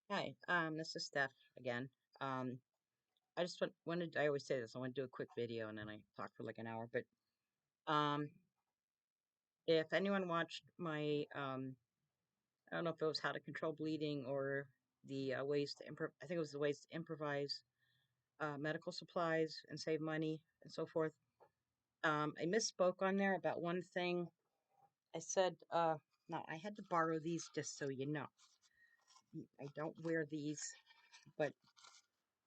Hi, this is Steph again. Um, I just wanted, I always say this, I want to do a quick video and then I talk for like an hour. But um, if anyone watched my, I don't know if it was How to Control Bleeding or the ways to improv, I think it was the ways to improvise medical supplies and save money and so forth. I misspoke on there about one thing. I said, no, I had to borrow these just so you know. I don't wear these, but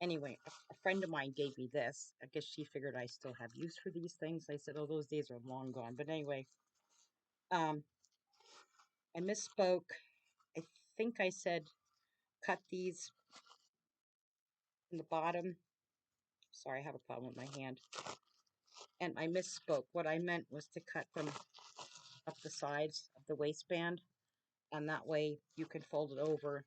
anyway, a friend of mine gave me this. I guess she figured I still have use for these things. I said, "Oh, those days are long gone." But anyway, um, I misspoke. I think I said cut these in the bottom. Sorry, I have a problem with my hand. And I misspoke. What I meant was to cut them up the sides of the waistband, and that way you can fold it over.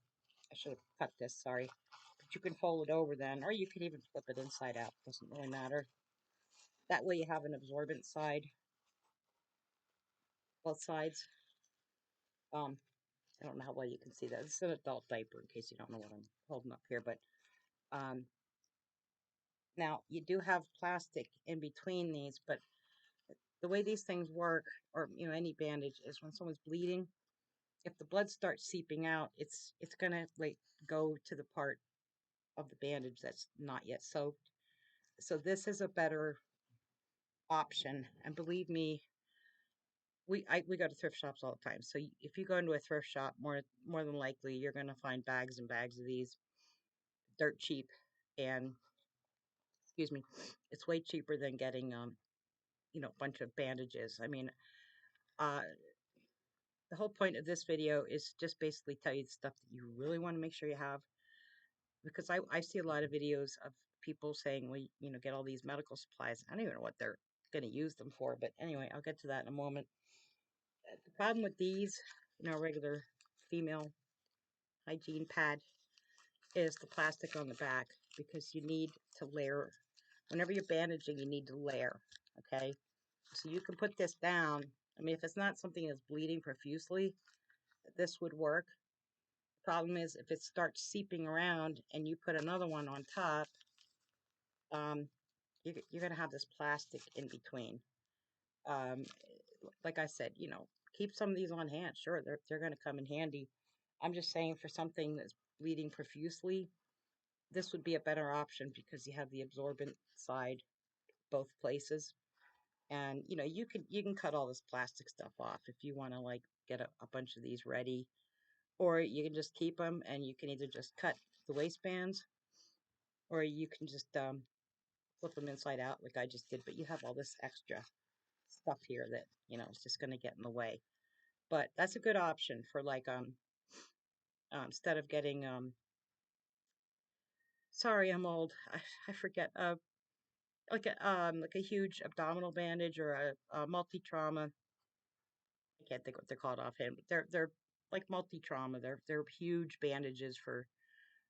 I should have cut this, sorry. But you can fold it over then, or you can even flip it inside out. Doesn't really matter. That way you have an absorbent side, both sides. Um, I don't know how well you can see that. This is an adult diaper in case you don't know what I'm holding up here. But um, now you do have plastic in between these, but the way these things work, or any bandage, is when someone's bleeding, if the blood starts seeping out, it's gonna like go to the part of the bandage that's not yet soaked. So this is a better option, and believe me, we go to thrift shops all the time. So if you go into a thrift shop, more than likely you're gonna find bags and bags of these, dirt cheap, and excuse me, it's way cheaper than getting a bunch of bandages. I mean, uh, the whole point of this video is just basically tell you the stuff that you really want to make sure you have, because I see a lot of videos of people saying, well, get all these medical supplies. I don't even know what they're going to use them for, but anyway, I'll get to that in a moment. The problem with these, regular female hygiene pad, is the plastic on the back, because you need to layer. Whenever you're bandaging, you need to layer. Okay, so you can put this down. I mean, if it's not something that's bleeding profusely, this would work. The problem is if it starts seeping around and you put another one on top, um, you're going to have this plastic in between. Um, like I said, keep some of these on hand. Sure, they're going to come in handy. I'm just saying, for something that's bleeding profusely, this would be a better option because you have the absorbent side both places. And you can cut all this plastic stuff off if you want to, like, get a bunch of these ready, or you can just keep them, and you can either just cut the waistbands, or you can just flip them inside out like I just did. But you have all this extra stuff here that is just going to get in the way. But that's a good option for, like, instead of getting sorry, I'm old. I forget, like a huge abdominal bandage, or a multi trauma. I can't think what they're called offhand, but they're like multi trauma. They're huge bandages for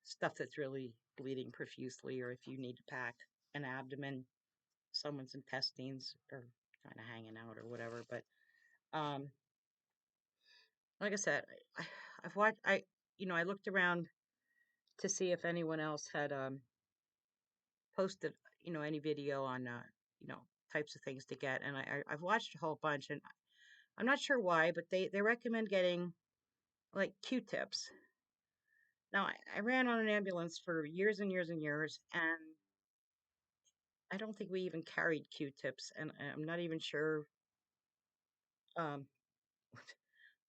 stuff that's really bleeding profusely, or if you need to pack an abdomen, someone's intestines are kind of hanging out or whatever. But um, like I said, I, I've watched. I looked around to see if anyone else had posted any video on you know types of things to get, and I've watched a whole bunch, and I'm not sure why, but they recommend getting like Q-tips. Now, I ran on an ambulance for years and years and years, and I don't think we even carried Q-tips, and I'm not even sure um,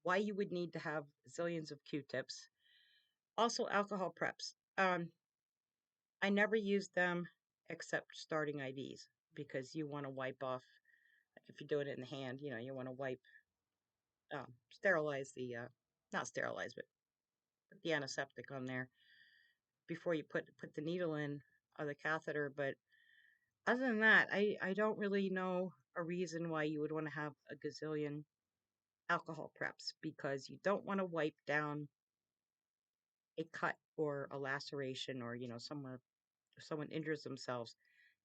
why you would need to have zillions of Q-tips. Also, alcohol preps. I never used them except starting IVs, because you want to wipe off, like if you're doing it in the hand, you want to sterilize not sterilize, but put the antiseptic on there before you put the needle in, or the catheter. But other than that, I don't really know a reason why you would want to have a gazillion alcohol preps, because you don't want to wipe down a cut or a laceration, or somewhere someone injures themselves.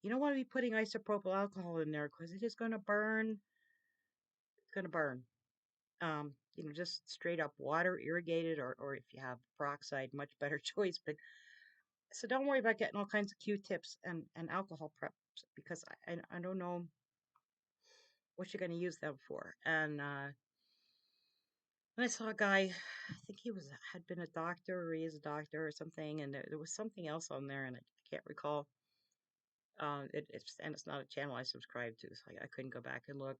You don't want to be putting isopropyl alcohol in there, because it is going to burn. It's going to burn. Just straight up water, irrigated, or if you have peroxide, much better choice. But so don't worry about getting all kinds of Q-tips and alcohol preps because I don't know what you're going to use them for. And I saw a guy, I think he was had been a doctor or he is a doctor or something, and there was something else on there, and I can't recall. It's not a channel I subscribe to, so I couldn't go back and look.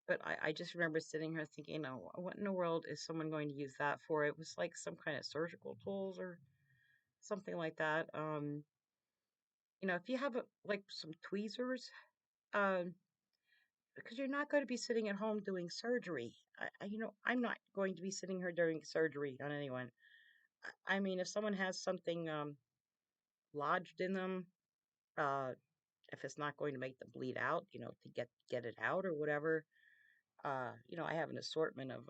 But I just remember sitting here thinking, oh, what in the world is someone going to use that for? It was like some kind of surgical tools or something like that. If you have like some tweezers, um, because you're not going to be sitting at home doing surgery. I'm not going to be sitting here doing surgery on anyone. I mean, if someone has something lodged in them, uh, if it's not going to make them bleed out, to get it out or whatever, I have an assortment of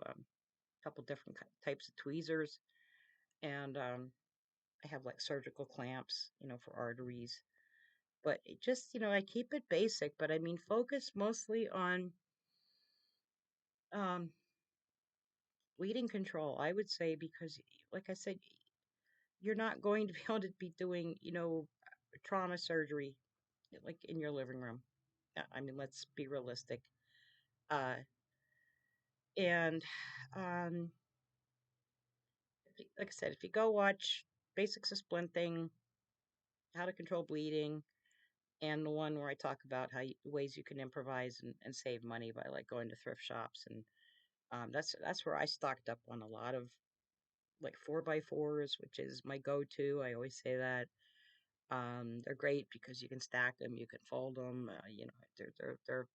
couple different types of tweezers, and I have like surgical clamps, for arteries. But it just, I keep it basic, but I mean, focus mostly on um, bleeding control, I would say, because, like I said, you're not going to be able to be doing, trauma surgery like in your living room. I mean, let's be realistic. Uh, and um, like I said, if you go watch Basics of Splinting, How to Control Bleeding, and the one where I talk about ways you can improvise and save money by like going to thrift shops, and that's where I stocked up on a lot of like 4x4s, which is my go-to. I always say that. They're great because you can stack them, you can fold them. They're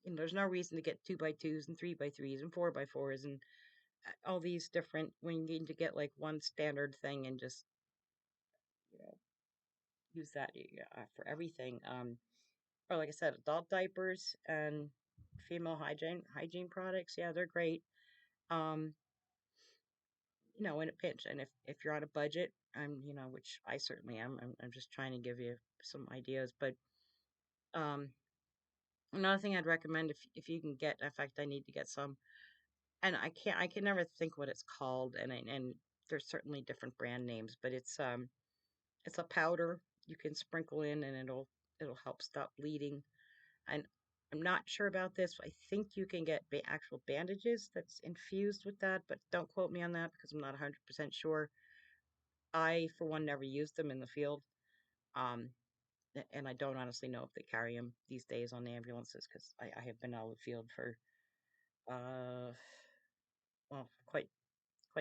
there's no reason to get 2x2s and 3x3s and 4x4s and all these different when you need to get like one standard thing and just you know use that for everything. Or like I said, adult diapers and female hygiene products. Yeah, they're great. Um, in a pinch, and if you're on a budget, which I certainly am. I'm just trying to give you some ideas. But um, another thing I'd recommend if you can get, in fact, I need to get some, and I can never think what it's called, and there's certainly different brand names, but it's a powder you can sprinkle in, and it'll help stop bleeding. And I'm not sure about this. I think you can get actual bandages that's infused with that, but don't quote me on that because I'm not 100% sure. I, for one, never used them in the field. Um, and I don't honestly know if they carry them these days on the ambulances because I have been out of the field for, uh, well, quite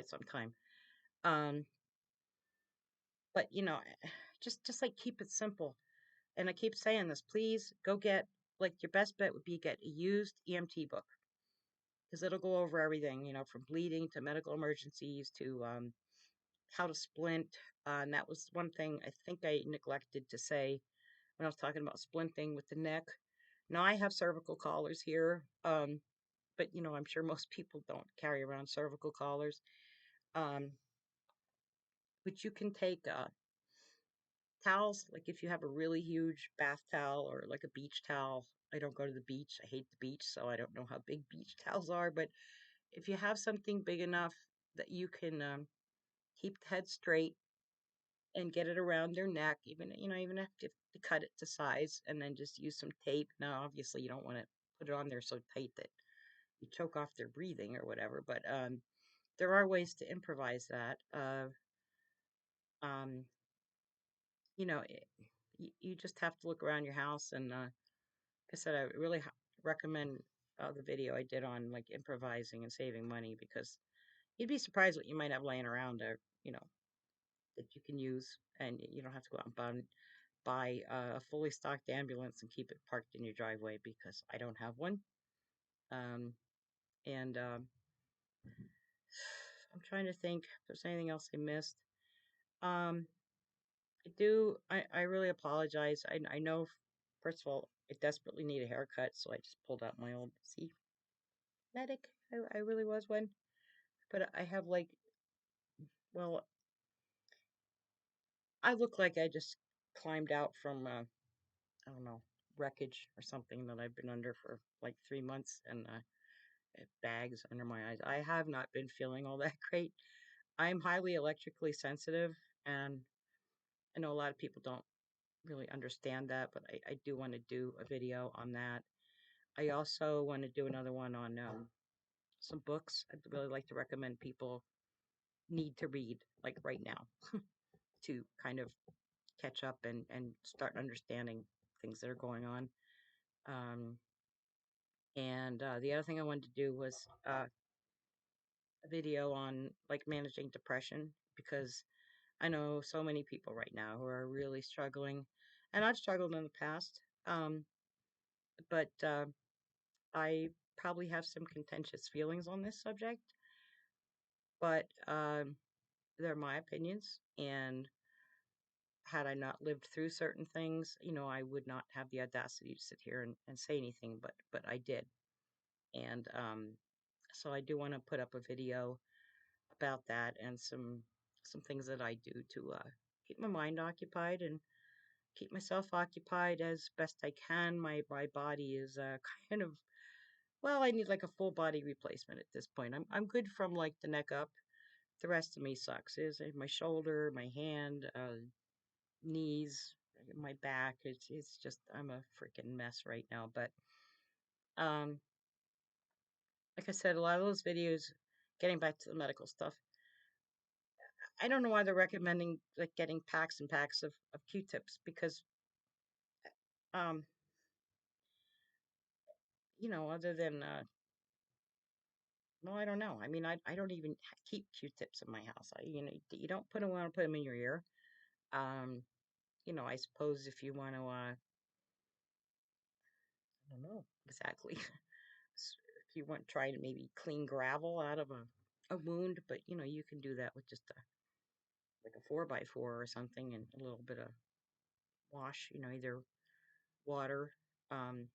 some time. Um, but just like keep it simple. And I keep saying this, please go get like your best bet would be get a used EMT book because it'll go over everything, from bleeding to medical emergencies to how to splint. And that was one thing I think I neglected to say when I was talking about splinting with the neck. Now I have cervical collars here, but I'm sure most people don't carry around cervical collars. Um, but you can take towels, like if you have a really huge bath towel or like a beach towel. I don't go to the beach. I hate the beach, so I don't know how big beach towels are. But if you have something big enough that you can keep the head straight and get it around their neck, even have to cut it to size, and then just use some tape. Now, obviously, you don't want to put it on there so tight that you choke off their breathing or whatever. But there are ways to improvise that. Um, you just have to look around your house, and like I said, I really recommend the video I did on like improvising and saving money because you'd be surprised what you might have laying around there, that you can use, and you don't have to go out and buy a fully stocked ambulance and keep it parked in your driveway because I don't have one. Um, and I'm trying to think if there's anything else I missed. Um, I really apologize. I know, first of all, I desperately need a haircut, so I just pulled out my old, see, medic. I really was one. But I have like, well, I look like I just climbed out from, I don't know, wreckage or something that I've been under for like 3 months. And bags under my eyes. I have not been feeling all that great. I'm highly electrically sensitive, and I know a lot of people don't really understand that, but I do want to do a video on that. I also want to do another one on some books I'd really like to recommend people need to read, like right now, to kind of catch up and start understanding things that are going on. Um, and the other thing I wanted to do was a video on like managing depression because I know so many people right now who are really struggling, and I've struggled in the past. But I probably have some contentious feelings on this subject, but they're my opinions. And had I not lived through certain things, I would not have the audacity to sit here and say anything, but I did. And so I do want to put up a video about that and some things that I do to keep my mind occupied and keep myself occupied as best I can. My body is kind of, well, I need like a full body replacement at this point. I'm good from like the neck up. The rest of me sucks. Is my shoulder, my hand, knees, my back. It's just I'm a freaking mess right now. But um, like I said, a lot of those videos, getting back to the medical stuff, I don't know why they're recommending like getting packs and packs of Q-tips because um, other than well, I don't know. I mean, I don't even keep Q-tips in my house. You don't want to put them in your ear. Um, I suppose if you want to, I don't know exactly, if you want to try to maybe clean gravel out of a wound, but you can do that with just like a 4x4 or something and a little bit of wash, either water, um,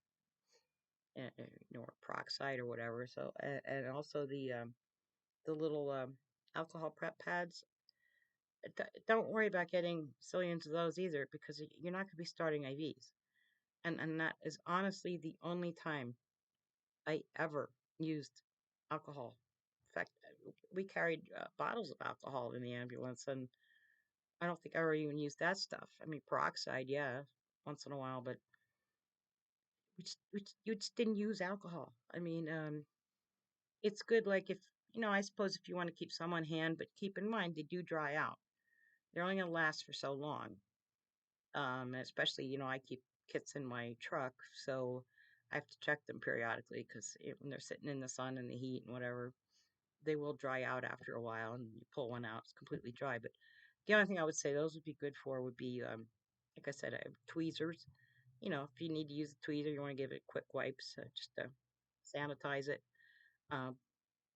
or peroxide or whatever. So, and also the little alcohol prep pads. Don't worry about getting zillions of those either because you're not going to be starting IVs. And that is honestly the only time I ever used alcohol. In fact, we carried bottles of alcohol in the ambulance, and I don't think I ever even used that stuff. I mean, peroxide, yeah, once in a while, but you just didn't use alcohol. I mean, it's good, like if, I suppose if you want to keep some on hand, but keep in mind they do dry out. They're only going to last for so long. Especially, I keep kits in my truck, so I have to check them periodically because when they're sitting in the sun and the heat and whatever, they will dry out after a while, and you pull one out, it's completely dry. But the only thing I would say those would be good for would be, like I said, tweezers. If you need to use a tweezer, you want to give it quick wipes just to sanitize it. Um,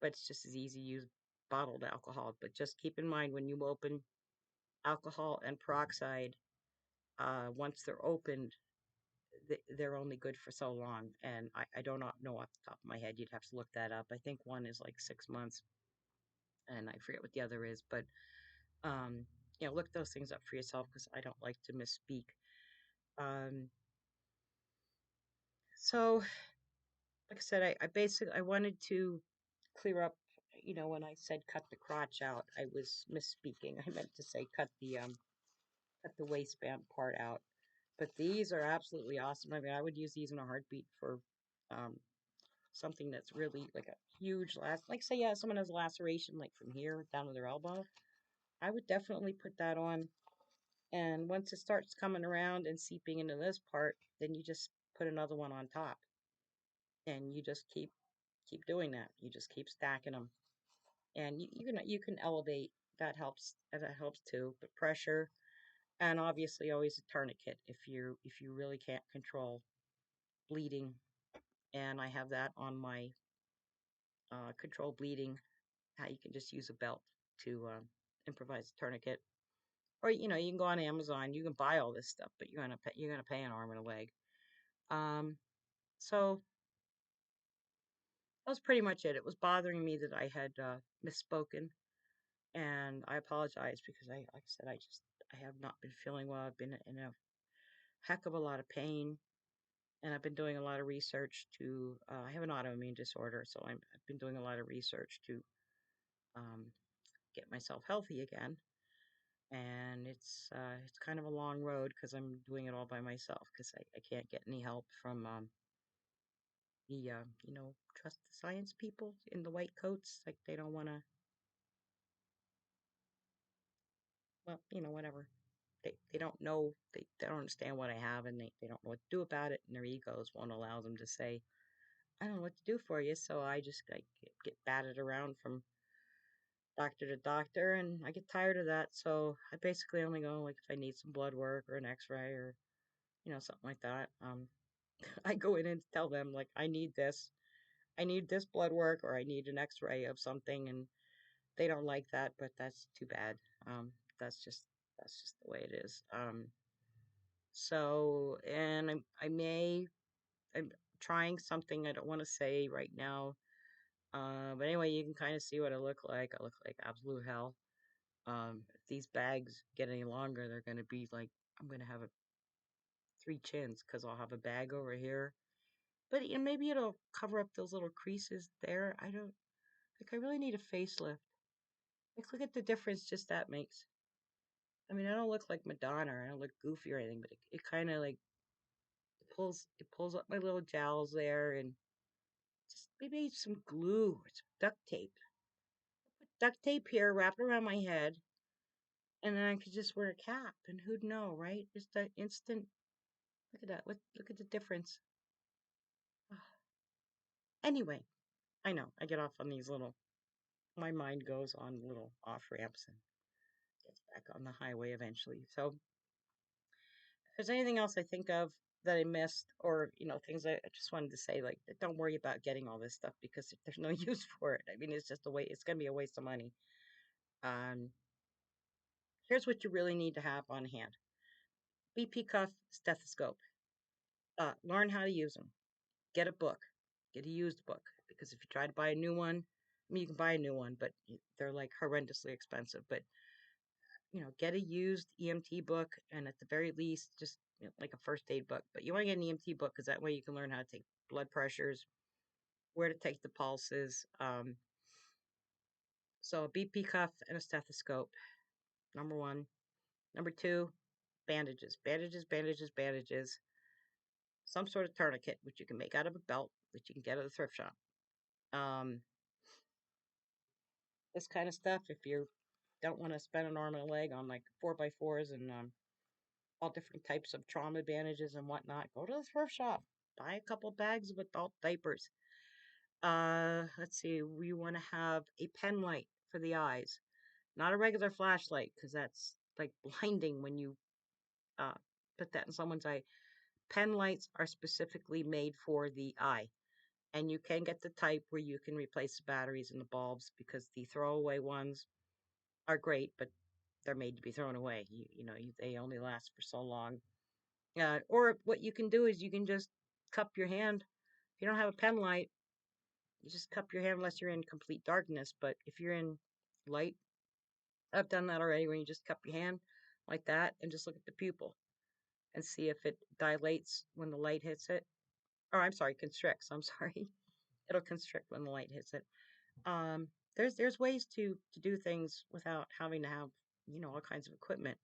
but it's just as easy to use bottled alcohol. But just keep in mind when you open alcohol and peroxide, once they're opened, they're only good for so long. And I do not know off the top of my head. You'd have to look that up. I think one is like 6 months, and I forget what the other is. But um, look those things up for yourself because I don't like to misspeak. Um, so, like I said, I basically I wanted to clear up. When I said cut the crotch out, I was misspeaking. I meant to say cut the waistband part out. But these are absolutely awesome. I mean, I would use these in a heartbeat for um, something that's really like a huge like say, yeah, someone has a laceration like from here down to their elbow. I would definitely put that on. And once it starts coming around and seeping into this part, then you just put another one on top, and you just keep doing that. You just keep stacking them, and you can elevate. That helps too. But pressure, and obviously always a tourniquet if you really can't control bleeding. And I have that on my control bleeding. How you can just use a belt to improvise a tourniquet, or you can go on Amazon. You can buy all this stuff, but you're gonna pay an arm and a leg. Um, so that was pretty much it. It was bothering me that I had misspoken, and I apologize because like I said, I have not been feeling well. I've been in a heck of a lot of pain. And I've been doing a lot of research to. I have an autoimmune disorder, so I've been doing a lot of research to um, get myself healthy again. And it's kind of a long road because I'm doing it all by myself because I can't get any help from the trust the science people in the white coats. Like they don't want to. Well, whatever. They don't know, they don't understand what I have, and they don't know what to do about it, and their egos won't allow them to say, I don't know what to do for you. So I just like get batted around from doctor to doctor, and I get tired of that. So I basically only go like if I need some blood work or an X-ray or something like that. I go in and tell them like I need this blood work, or I need an X-ray of something, and they don't like that, but that's too bad. Um, that's just that's just the way it is. So, and I'm trying something I don't want to say right now. But anyway, you can kind of see what I look like. I look like absolute hell. If these bags get any longer, they're going to be like, I'm going to have three chins because I'll have a bag over here. But maybe it'll cover up those little creases there. I don't, like, I really need a facelift. Like, look at the difference just that makes. I mean, I don't look like Madonna or I don't look goofy or anything, but it kind of like, it pulls up my little jowls there and just maybe some glue or some duct tape. Put duct tape here, wrap it around my head, and then I could just wear a cap, and who'd know, right? Just that instant. Look at that. Look at the difference. Anyway, I know I get off on these little. My mind goes on little off ramps and gets back on the highway eventually. So, if there's anything else I think of that I missed, or things I just wanted to say, like don't worry about getting all this stuff because there's no use for it. I mean, it's just a way. It's gonna be a waste of money. Um, Here's what you really need to have on hand: BP cuff, stethoscope. Learn how to use them. Get a book. Get a used book because if you try to buy a new one, I mean you can buy a new one, but they're like horrendously expensive. But get a used EMT book, and at the very least, just like a first aid book. But you want to get an EMT book because that way you can learn how to take blood pressures, where to take the pulses. So a BP cuff and a stethoscope. Number one. Number two, bandages, bandages, bandages, bandages. Some sort of tourniquet, which you can make out of a belt, which you can get at a thrift shop. Um, this kind of stuff, if you don't want to spend an arm and a leg on like 4x4s and all different types of trauma bandages and whatnot, go to the thrift shop. Buy a couple bags of adult diapers. Let's see, we want to have a pen light for the eyes, not a regular flashlight, because that's like blinding when you uh, put that in someone's eye. Pen lights are specifically made for the eye. And you can get the type where you can replace the batteries and the bulbs because the throwaway ones are great, but they're made to be thrown away. They only last for so long. Or what you can do is you can just cup your hand. If you don't have a pen light, you just cup your hand unless you're in complete darkness. But if you're in light, I've done that already where you just cup your hand like that and just look at the pupil and see if it dilates when the light hits it. Or I'm sorry, constricts. I'm sorry. It'll constrict when the light hits it. Um, there's ways to do things without having to have all kinds of equipment.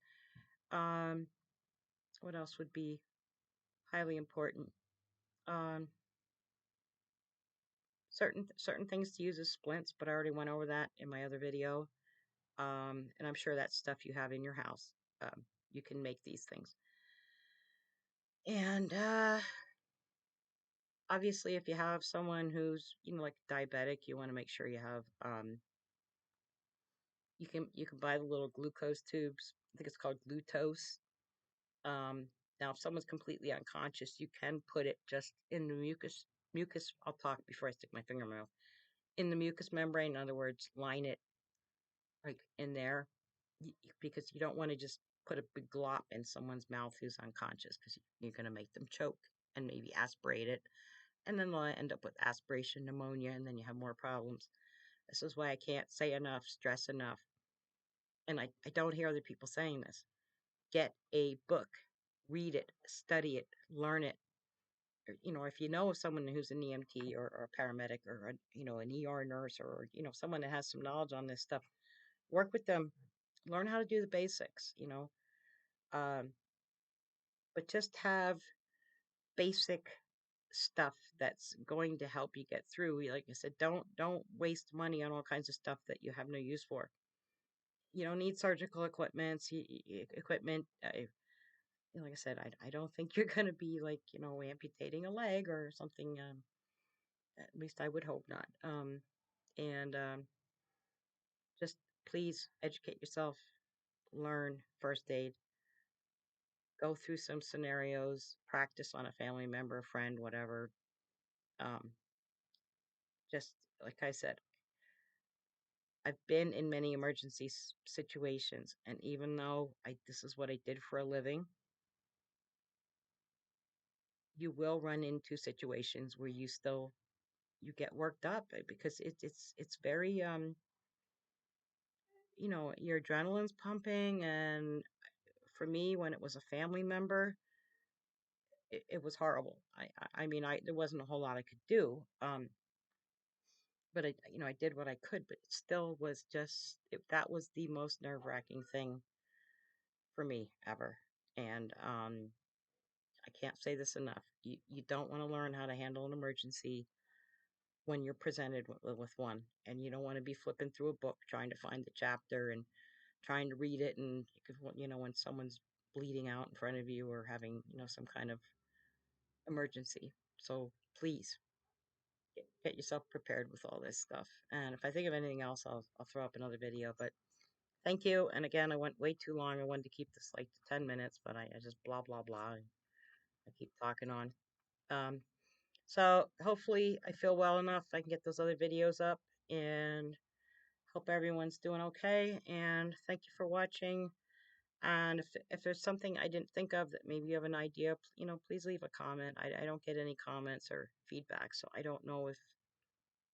Um, what else would be highly important? Um, certain things to use as splints, but I already went over that in my other video. And I'm sure that's stuff you have in your house. You can make these things. And obviously, if you have someone who's like diabetic, you want to make sure you have you can buy the little glucose tubes. I think it's called glucose. Now, if someone's completely unconscious, you can put it just in the mucus. I'll talk before I stick my finger in my mouth. In the mucous membrane, in other words, line it like in there, because you don't want to just put a big glop in someone's mouth who's unconscious, because you're going to make them choke and maybe aspirate it, and then they'll end up with aspiration pneumonia, and then you have more problems. This is why I can't say enough, stress enough, and I don't hear other people saying this. Get a book, read it, study it, learn it. if you know of someone who's an EMT or a paramedic or an ER nurse or someone that has some knowledge on this stuff, work with them, learn how to do the basics. Um, but just have basic stuff that's going to help you get through. Like I said, don't waste money on all kinds of stuff that you have no use for. You don't need surgical equipment. Like I said, I don't think you're going to be like amputating a leg or something. At least I would hope not. And just please educate yourself, learn first aid, go through some scenarios, practice on a family member, friend, whatever. Um, just like I said, I've been in many emergency situations, and even though this is what I did for a living, you will run into situations where you get worked up because it's very your adrenaline's pumping, and for me, when it was a family member, it was horrible. I mean, there wasn't a whole lot I could do. But I did what I could, but it still was that was the most nerve-wracking thing for me ever. And I can't say this enough. You don't want to learn how to handle an emergency when you're presented with one, and you don't want to be flipping through a book trying to find the chapter and trying to read it, and when someone's bleeding out in front of you or having some kind of emergency. So please get yourself prepared with all this stuff. And if I think of anything else, I'll throw up another video. But thank you. And again, I went way too long. I wanted to keep this like to 10 minutes, but I just blah blah blah. I keep talking on. Um, so hopefully I feel well enough. I can get those other videos up, and hope everyone's doing okay. And thank you for watching. And if there's something I didn't think of that maybe you have an idea, please leave a comment. I don't get any comments or feedback, so I don't know if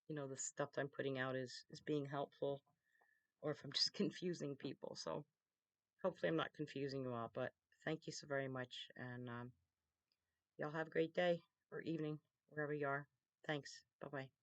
the stuff I'm putting out is being helpful or if I'm just confusing people. So hopefully I'm not confusing you all. But thank you so very much, and y'all have a great day or evening wherever you are. Thanks. Bye bye.